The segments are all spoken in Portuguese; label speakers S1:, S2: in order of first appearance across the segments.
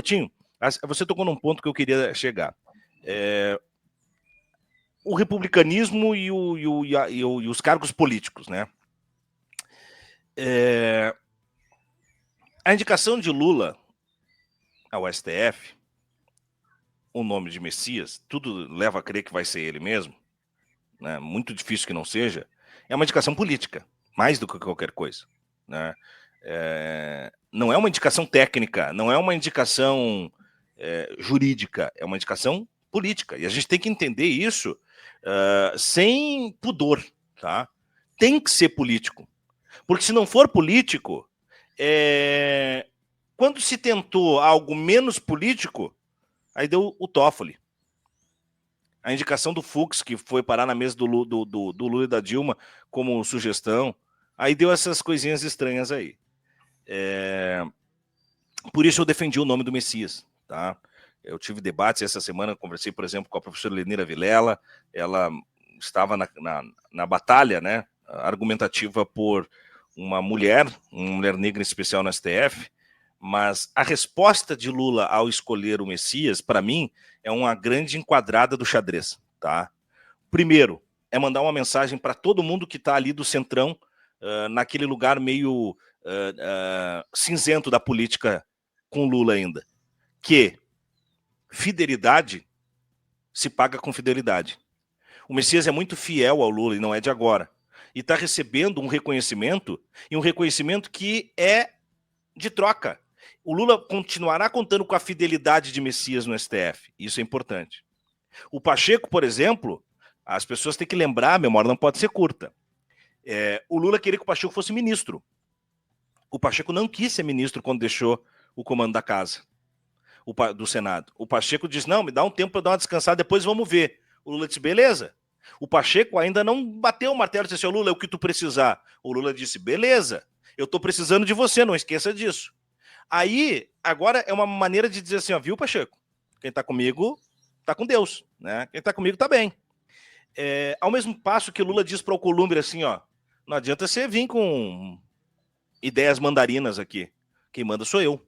S1: Tinho, você tocou num ponto que eu queria chegar. O republicanismo e os cargos políticos, né? A indicação de Lula ao STF, o nome de Messias, tudo leva a crer que vai ser ele mesmo, né? Muito difícil que não seja, é uma indicação política, mais do que qualquer coisa, né? Não é uma indicação técnica, não é uma indicação jurídica, é uma indicação política. E a gente tem que entender isso sem pudor, tá? Tem que ser político. Porque se não for político, quando se tentou algo menos político, aí deu o Toffoli. A indicação do Fux, que foi parar na mesa do Lula e da Dilma como sugestão, aí deu essas coisinhas estranhas aí. Por isso eu defendi o nome do Messias, tá? Eu tive debates essa semana, conversei, por exemplo, com a professora Lenira Vilela, ela estava na batalha, né, argumentativa por uma mulher negra em especial no STF, mas a resposta de Lula ao escolher o Messias, para mim, é uma grande enquadrada do xadrez, tá? Primeiro, é mandar uma mensagem para todo mundo que está ali do centrão, naquele lugar meio cinzento da política com Lula ainda, que fidelidade se paga com fidelidade. O Messias é muito fiel ao Lula e não é de agora. E está recebendo um reconhecimento, e um reconhecimento que é de troca. O Lula continuará contando com a fidelidade de Messias no STF. Isso é importante. O Pacheco, por exemplo, as pessoas têm que lembrar, a memória não pode ser curta. O Lula queria que o Pacheco fosse ministro. O Pacheco não quis ser ministro quando deixou o comando da casa, do Senado. O Pacheco disse, não, me dá um tempo para dar uma descansada, depois vamos ver. O Lula disse, beleza. O Pacheco ainda não bateu o martelo e disse, Lula, é o que tu precisar. O Lula disse, beleza, eu estou precisando de você, não esqueça disso. Aí, agora é uma maneira de dizer assim, ó, viu, Pacheco? Quem está comigo está com Deus, né? Quem está comigo está bem. Ao mesmo passo que Lula diz para o Columbre assim, ó, não adianta você vir com ideias mandarinas aqui. Quem manda sou eu.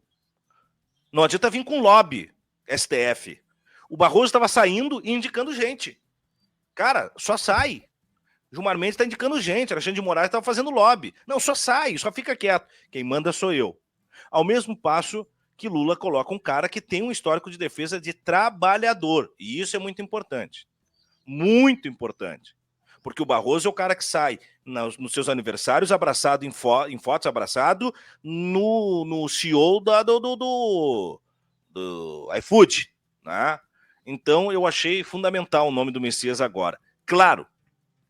S1: Não adianta vir com lobby, STF. O Barroso estava saindo e indicando gente. Cara, só sai. Gilmar Mendes está indicando gente. Alexandre de Moraes estava fazendo lobby. Não, só sai, só fica quieto. Quem manda sou eu. Ao mesmo passo que Lula coloca um cara que tem um histórico de defesa de trabalhador. E isso é muito importante. Muito importante. Porque o Barroso é o cara que sai nos seus aniversários abraçado em fotos, abraçado no CEO do iFood, né? Então eu achei fundamental o nome do Messias agora. Claro,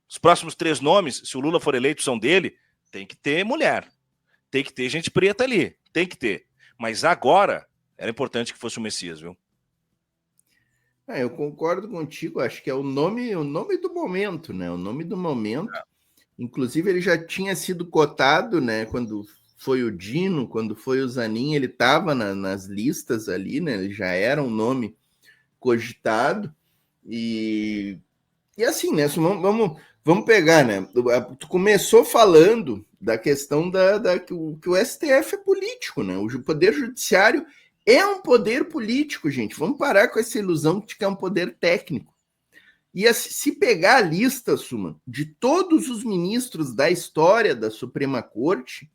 S1: os próximos 3 nomes, se o Lula for eleito, são dele, tem que ter mulher, tem que ter gente preta ali, tem que ter. Mas agora era importante que fosse o Messias, viu?
S2: Eu concordo contigo, acho que é o nome do momento, né? O nome do momento. Inclusive, ele já tinha sido cotado, né? Quando foi o Dino, quando foi o Zanin, ele estava nas listas ali, né? Ele já era um nome cogitado. E assim, né? Vamos pegar, né? Tu começou falando da questão que o STF é político, né? O Poder Judiciário é um poder político, gente. Vamos parar com essa ilusão de que é um poder técnico. E se pegar a lista, Suma, de todos os ministros da história da Suprema Corte,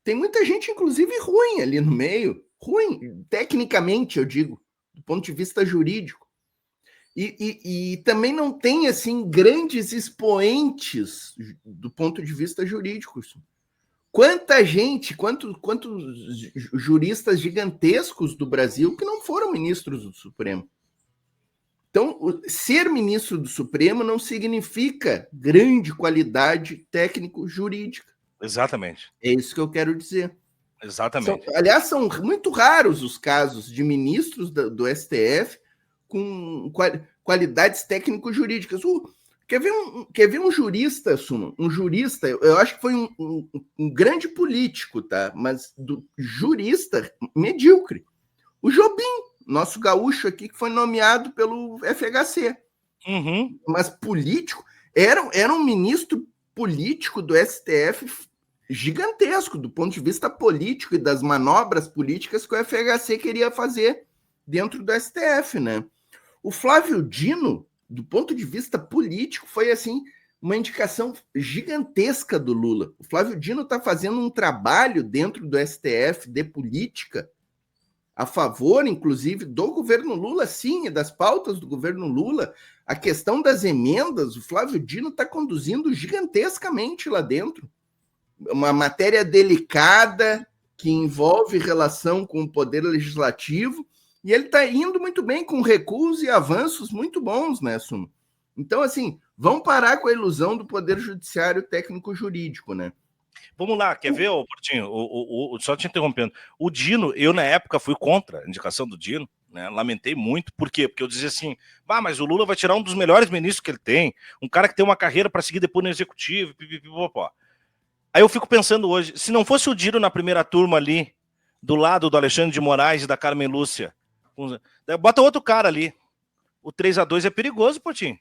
S2: tem muita gente, inclusive, ruim ali no meio. Ruim, tecnicamente, eu digo, do ponto de vista jurídico. E também não tem, assim, grandes expoentes do ponto de vista jurídico. Quanta gente, quantos juristas gigantescos do Brasil que não foram ministros do Supremo. Então, ser ministro do Supremo não significa grande qualidade técnico-jurídica.
S1: Exatamente.
S2: É isso que eu quero dizer.
S1: Exatamente.
S2: Aliás, são muito raros os casos de ministros do STF com qualidades técnico-jurídicas. Quer ver um jurista, Suma? Um jurista, eu acho que foi um grande político, tá? Mas do jurista medíocre. O Jobim, nosso gaúcho aqui, que foi nomeado pelo FHC. Mas político, era um ministro político do STF gigantesco do ponto de vista político e das manobras políticas que o FHC queria fazer dentro do STF, né? O Flávio Dino, do ponto de vista político, foi assim uma indicação gigantesca do Lula. O Flávio Dino está fazendo um trabalho dentro do STF de política a favor, inclusive, do governo Lula, sim, e das pautas do governo Lula. A questão das emendas, o Flávio Dino está conduzindo gigantescamente lá dentro. Uma matéria delicada que envolve relação com o poder legislativo, e ele está indo muito bem, com recuos e avanços muito bons, né, Suma? Então, assim, vamos parar com a ilusão do poder judiciário técnico-jurídico, né?
S1: Vamos lá, quer ver, Portinho? Só te interrompendo. O Dino, eu na época fui contra a indicação do Dino, né? Lamentei muito. Por quê? Porque eu dizia assim, mas o Lula vai tirar um dos melhores ministros que ele tem, um cara que tem uma carreira para seguir depois no executivo, pipipipopó. Aí eu fico pensando hoje, se não fosse o Dino na primeira turma ali, do lado do Alexandre de Moraes e da Carmen Lúcia, bota outro cara ali. O 3-2 é perigoso, Portinho.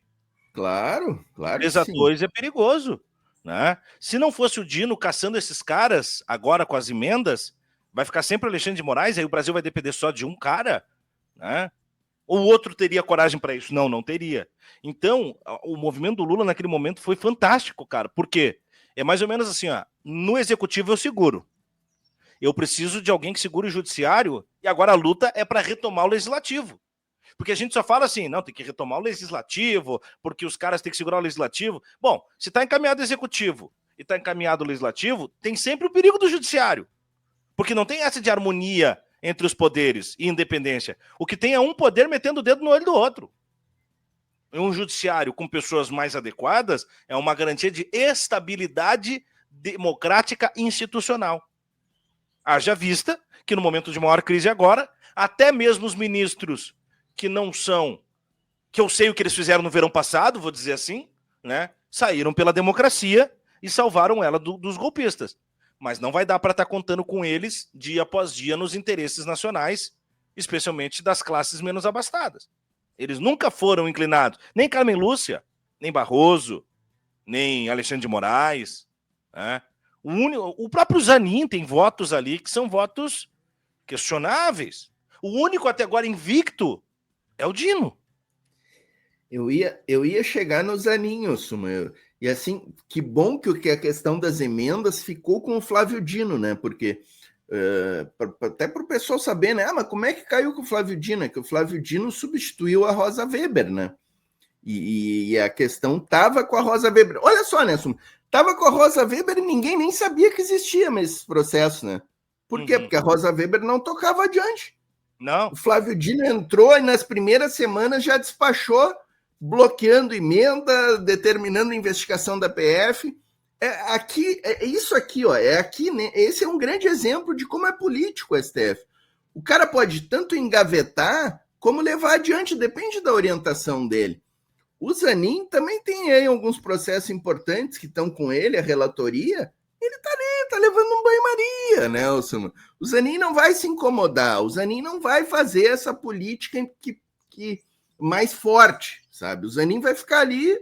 S2: Claro, claro.
S1: 3-2 é perigoso, né? Se não fosse o Dino caçando esses caras, agora com as emendas, vai ficar sempre o Alexandre de Moraes, aí o Brasil vai depender só de um cara, né? Ou o outro teria coragem para isso? Não, não teria. Então, o movimento do Lula naquele momento foi fantástico, cara. Por quê? É mais ou menos assim, ó, no executivo eu seguro. Eu preciso de alguém que segure o judiciário e agora a luta é para retomar o legislativo. Porque a gente só fala assim, não, tem que retomar o legislativo, porque os caras têm que segurar o legislativo. Bom, se está encaminhado o executivo e está encaminhado o legislativo, tem sempre o perigo do judiciário. Porque não tem essa de harmonia entre os poderes e independência. O que tem é um poder metendo o dedo no olho do outro. Um judiciário com pessoas mais adequadas é uma garantia de estabilidade democrática institucional. Haja vista que no momento de maior crise agora, até mesmo os ministros que não são, que eu sei o que eles fizeram no verão passado, vou dizer assim, né, saíram pela democracia e salvaram ela dos golpistas. Mas não vai dar para estar contando com eles dia após dia nos interesses nacionais, especialmente das classes menos abastadas. Eles nunca foram inclinados, nem Carmen Lúcia, nem Barroso, nem Alexandre de Moraes, né? O próprio Zanin tem votos ali que são votos questionáveis. O único até agora invicto é o Dino.
S2: Eu ia chegar no Zanin, Suma. E assim, que bom que a questão das emendas ficou com o Flávio Dino, né? Porque até para o pessoal saber, né? Mas como é que caiu com o Flávio Dino? É que o Flávio Dino substituiu a Rosa Weber, né? E a questão estava com a Rosa Weber. Olha só, né, Suma? Estava com a Rosa Weber e ninguém nem sabia que existia esse processo, né? Por quê? Porque a Rosa Weber não tocava adiante.
S1: Não.
S2: O Flávio Dino entrou e nas primeiras semanas já despachou, bloqueando emenda, determinando a investigação da PF. Isso aqui, ó, né? Esse é um grande exemplo de como é político o STF. O cara pode tanto engavetar como levar adiante, depende da orientação dele. O Zanin também tem aí alguns processos importantes que estão com ele, a relatoria. Ele está ali, está levando um banho-maria, Nelson. O Zanin não vai se incomodar, o Zanin não vai fazer essa política que mais forte, sabe? O Zanin vai ficar ali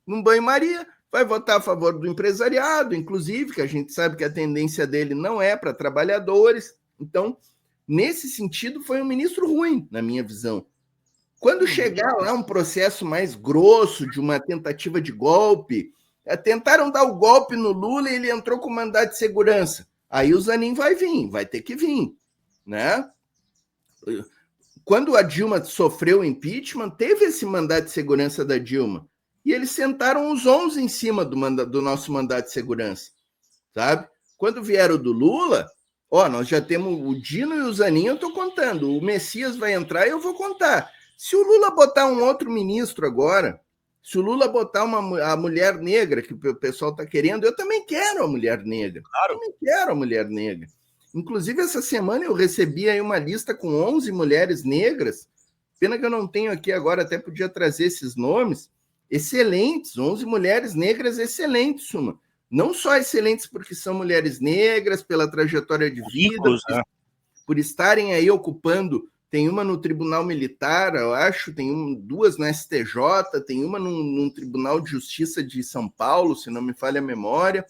S2: num banho-maria, vai votar a favor do empresariado, inclusive, que a gente sabe que a tendência dele não é para trabalhadores. Então, nesse sentido, foi um ministro ruim, na minha visão. Quando chegar lá um processo mais grosso de uma tentativa de golpe, tentaram dar o golpe no Lula e ele entrou com mandado de segurança. Aí o Zanin vai vir, vai ter que vir, né? Quando a Dilma sofreu o impeachment, teve esse mandado de segurança da Dilma. E eles sentaram os 11 em cima do nosso mandado de segurança, sabe? Quando vieram do Lula, nós já temos o Dino e o Zanin, eu estou contando. O Messias vai entrar e eu vou contar. Se o Lula botar um outro ministro agora, se o Lula botar a mulher negra, que o pessoal está querendo, eu também quero a mulher negra.
S1: Claro.
S2: Eu também quero a mulher negra. Inclusive, essa semana eu recebi aí uma lista com 11 mulheres negras. Pena que eu não tenho aqui agora, até podia trazer esses nomes. Excelentes, 11 mulheres negras excelentes, Suma. Não só excelentes porque são mulheres negras, pela trajetória de vida, por estarem aí ocupando. Tem uma no Tribunal Militar, eu acho, tem duas na STJ, tem uma num Tribunal de Justiça de São Paulo, se não me falha a memória.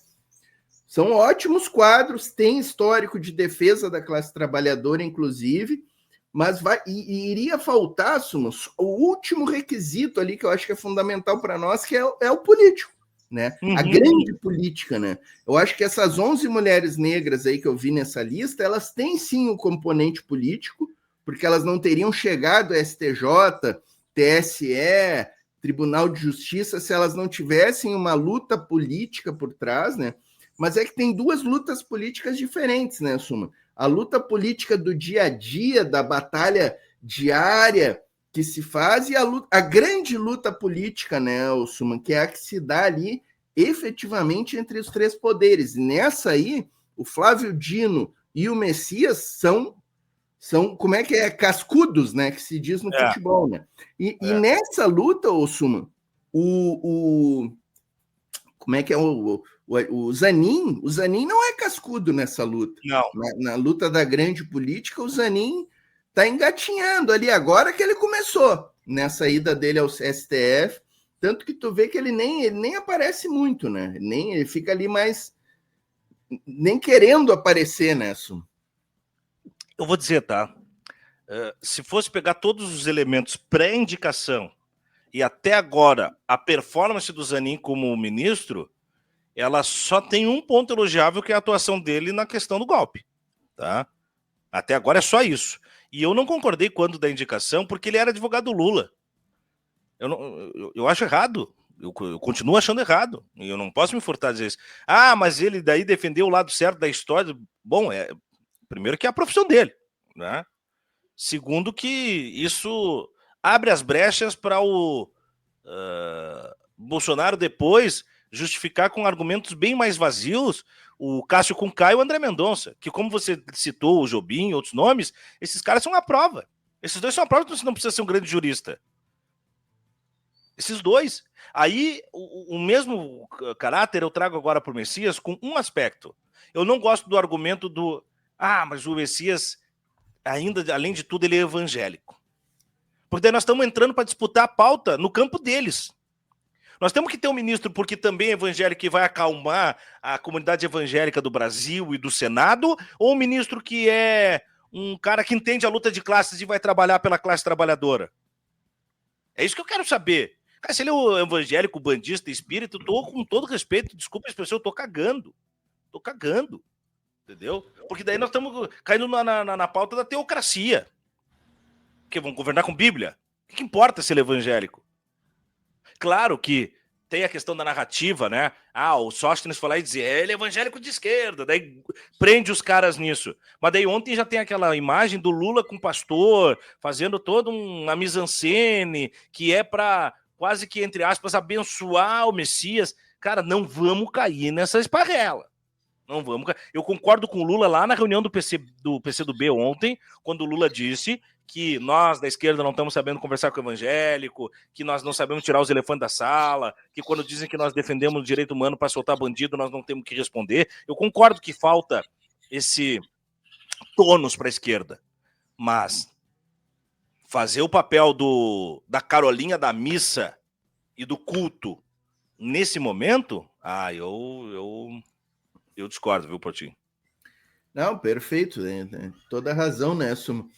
S2: São ótimos quadros, tem histórico de defesa da classe trabalhadora, inclusive, mas iria faltar, Sumas, o último requisito ali que eu acho que é fundamental para nós, que é o político, né? A grande política, né? Eu acho que essas 11 mulheres negras aí que eu vi nessa lista, elas têm sim o componente político, porque elas não teriam chegado a STJ, TSE, Tribunal de Justiça, se elas não tivessem uma luta política por trás, né? Mas é que tem duas lutas políticas diferentes, né, Suma? A luta política do dia a dia, da batalha diária que se faz, e a grande luta política, né, Suma, que é a que se dá ali efetivamente entre os três poderes. E nessa aí, o Flávio Dino e o Messias são como é que é? Cascudos, né? Que se diz no futebol, né? E nessa luta, Suma, como é que é o Zanin não é cascudo nessa luta.
S1: Não.
S2: Na luta da grande política, o Zanin está engatinhando ali agora que ele começou nessa ida dele ao STF, tanto que tu vê que ele nem aparece muito, né? Ele fica ali mais nem querendo aparecer nessa.
S1: Eu vou dizer, tá? Se fosse pegar todos os elementos pré-indicação e até agora a performance do Zanin como ministro, ela só tem um ponto elogiável, que é a atuação dele na questão do golpe, tá? Até agora é só isso. E eu não concordei quando da indicação, porque ele era advogado do Lula. Eu acho errado. Eu continuo achando errado. E eu não posso me furtar a dizer isso. Ah, mas ele daí defendeu o lado certo da história. Bom, primeiro que é a profissão dele, né? Segundo que isso abre as brechas para o Bolsonaro depois justificar com argumentos bem mais vazios o Cássio Cunca e o André Mendonça, que, como você citou, o Jobim e outros nomes, esses caras são a prova. Esses dois são a prova que você não precisa ser um grande jurista. Esses dois. Aí, o mesmo caráter eu trago agora para o Messias com um aspecto. Eu não gosto do argumento do mas o Messias, ainda, além de tudo, ele é evangélico. Porque daí nós estamos entrando para disputar a pauta no campo deles. Nós temos que ter um ministro, porque também é evangélico, que vai acalmar a comunidade evangélica do Brasil e do Senado, ou um ministro que é um cara que entende a luta de classes e vai trabalhar pela classe trabalhadora? É isso que eu quero saber. Cara, se ele é um evangélico, bandista, espírita, eu tô, com todo respeito, desculpa a expressão, eu tô cagando. Tô cagando. Entendeu? Porque daí nós estamos caindo na pauta da teocracia. Que vão governar com Bíblia? O que importa se ele é evangélico? Claro que tem a questão da narrativa, né? O Sóstenes foi lá e dizia, ele é evangélico de esquerda, daí prende os caras nisso. Mas daí ontem já tem aquela imagem do Lula com o pastor, fazendo toda uma mise-en-scène, que é para, quase que, entre aspas, abençoar o Messias. Cara, não vamos cair nessa esparrela. Não vamos cair. Eu concordo com o Lula lá na reunião do PCdoB ontem, quando o Lula disse que nós da esquerda não estamos sabendo conversar com o evangélico, que nós não sabemos tirar os elefantes da sala, que quando dizem que nós defendemos o direito humano para soltar bandido, nós não temos que responder. Eu concordo que falta esse tônus para a esquerda, mas fazer o papel da Carolinha da missa e do culto nesse momento, eu discordo, viu, Portinho?
S2: Não, perfeito, toda razão, né, Sumo?